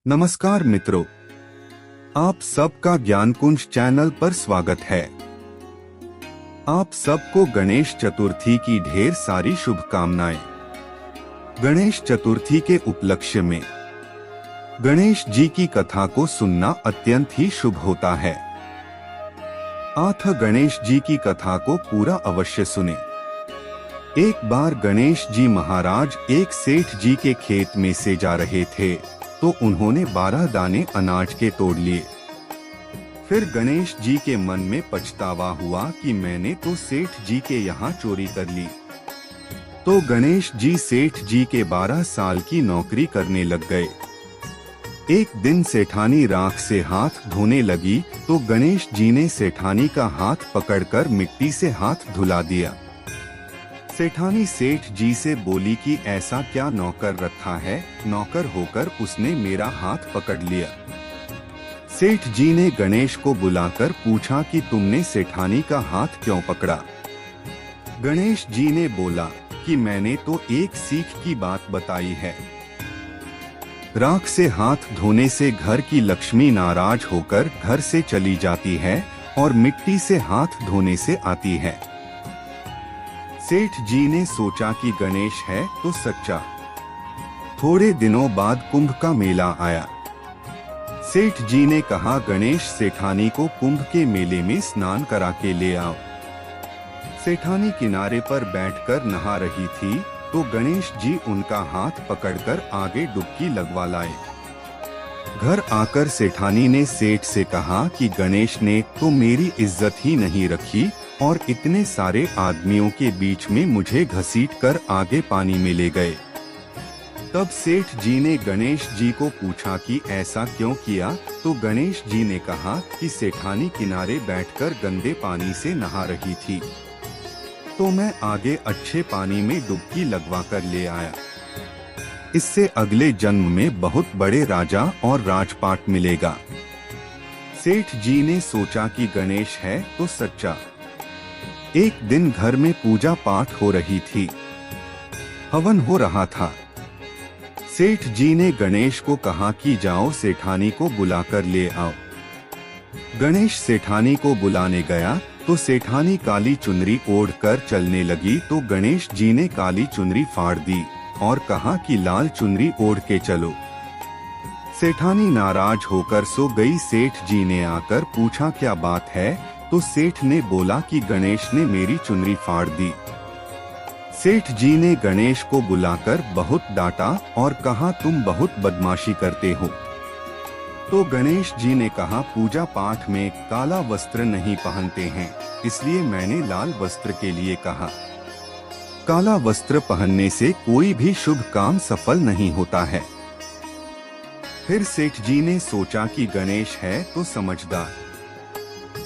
नमस्कार मित्रों, आप सबका ज्ञान कुंज चैनल पर स्वागत है। आप सबको गणेश चतुर्थी की ढेर सारी शुभकामनाएं। गणेश चतुर्थी के उपलक्ष्य में गणेश जी की कथा को सुनना अत्यंत ही शुभ होता है। अतः गणेश जी की कथा को पूरा अवश्य सुने। एक बार गणेश जी महाराज एक सेठ जी के खेत में से जा रहे थे तो उन्होंने 12 दाने अनाज के तोड़ लिए। फिर गणेश जी के मन में पछतावा हुआ कि मैंने तो सेठ जी के यहाँ चोरी कर ली। तो गणेश जी सेठ जी के 12 साल की नौकरी करने लग गए। एक दिन सेठानी राख से हाथ धोने लगी तो गणेश जी ने सेठानी का हाथ पकड़कर मिट्टी से हाथ धुला दिया। सेठानी सेठ जी से बोली कि ऐसा क्या नौकर रखा है, नौकर होकर उसने मेरा हाथ पकड़ लिया। सेठ जी ने गणेश को बुलाकर पूछा कि तुमने सेठानी का हाथ क्यों पकड़ा। गणेश जी ने बोला कि मैंने तो एक सीख की बात बताई है। राख से हाथ धोने से घर की लक्ष्मी नाराज होकर घर से चली जाती है और मिट्टी से हाथ धोने से आती है। सेठ जी ने सोचा कि गणेश है तो सच्चा। थोड़े दिनों बाद कुंभ का मेला आया। सेठ जी ने कहा गणेश सेठानी को कुंभ के मेले में स्नान करा के ले आओ। सेठानी किनारे पर बैठकर नहा रही थी तो गणेश जी उनका हाथ पकड़कर आगे डुबकी लगवा लाए। घर आकर सेठानी ने सेठ से कहा कि गणेश ने तो मेरी इज्जत ही नहीं रखी और इतने सारे आदमियों के बीच में मुझे घसीटकर आगे पानी में ले गए। तब सेठ जी ने गणेश जी को पूछा कि ऐसा क्यों किया, तो गणेश जी ने कहा कि सेठानी किनारे बैठकर गंदे पानी से नहा रही थी तो मैं आगे अच्छे पानी में डुबकी लगवा कर ले आया। इससे अगले जन्म में बहुत बड़े राजा और राजपाट मिलेगा। सेठ जी ने सोचा कि गणेश है तो सच्चा। एक दिन घर में पूजा पाठ हो रही थी, हवन हो रहा था। सेठ जी ने गणेश को कहा कि जाओ सेठानी को बुलाकर ले आओ। गणेश सेठानी को बुलाने गया तो सेठानी काली चुनरी ओढ़कर चलने लगी तो गणेश जी ने काली चुनरी फाड़ दी और कहा कि लाल चुनरी ओढ़ के चलो। सेठानी नाराज होकर सो गई। सेठ जी ने आकर पूछा क्या बात है, तो सेठ ने बोला कि गणेश ने मेरी चुनरी फाड़ दी। सेठ जी ने गणेश को बुलाकर बहुत डांटा और कहा तुम बहुत बदमाशी करते हो। तो गणेश जी ने कहा पूजा पाठ में काला वस्त्र नहीं पहनते हैं, इसलिए मैंने लाल वस्त्र के लिए कहा। काला वस्त्र पहनने से कोई भी शुभ काम सफल नहीं होता है। फिर सेठ जी ने सोचा कि गणेश है तो समझदार।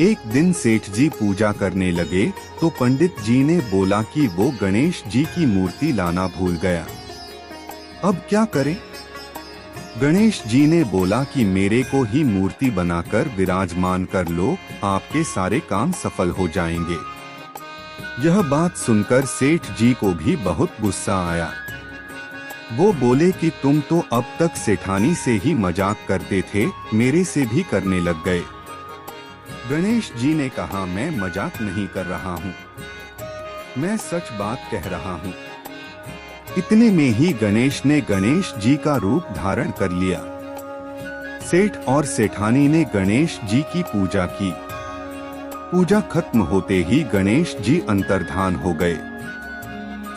एक दिन सेठ जी पूजा करने लगे तो पंडित जी ने बोला कि वो गणेश जी की मूर्ति लाना भूल गया। अब क्या करें? गणेश जी ने बोला कि मेरे को ही मूर्ति बनाकर विराजमान कर लो, आपके सारे काम सफल हो जाएंगे। यह बात सुनकर सेठ जी को भी बहुत गुस्सा आया। वो बोले कि तुम तो अब तक सेठानी से ही मजाक करते थे, मेरे से भी करने लग गए। गणेश जी ने कहा मैं मजाक नहीं कर रहा हूँ, मैं सच बात कह रहा हूँ। इतने में ही गणेश ने गणेश जी का रूप धारण कर लिया। सेठ और सेठानी ने गणेश जी की पूजा की। पूजा खत्म होते ही गणेश जी अंतर्धान हो गए।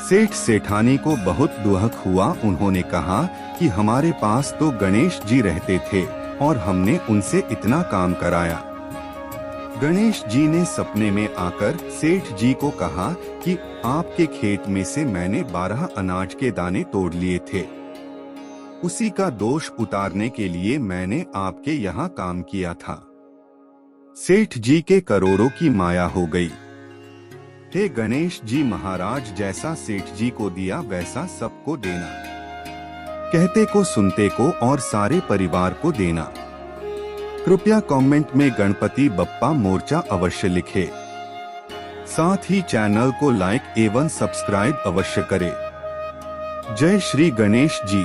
सेठ सेठानी को बहुत दुख हुआ। उन्होंने कहा कि हमारे पास तो गणेश जी रहते थे और हमने उनसे इतना काम कराया। गणेश जी ने सपने में आकर सेठ जी को कहा कि आपके खेत में से मैंने 12 अनाज के दाने तोड़ लिए थे, उसी का दोष उतारने के लिए मैंने आपके यहाँ काम किया था। सेठ जी के करोड़ों की माया हो गई। हे गणेश जी महाराज, जैसा सेठ जी को दिया वैसा सबको देना, कहते को सुनते को और सारे परिवार को देना। कृपया कमेंट में गणपति बप्पा मोर्चा अवश्य लिखें। साथ ही चैनल को लाइक एवं सब्सक्राइब अवश्य करें। जय श्री गणेश जी।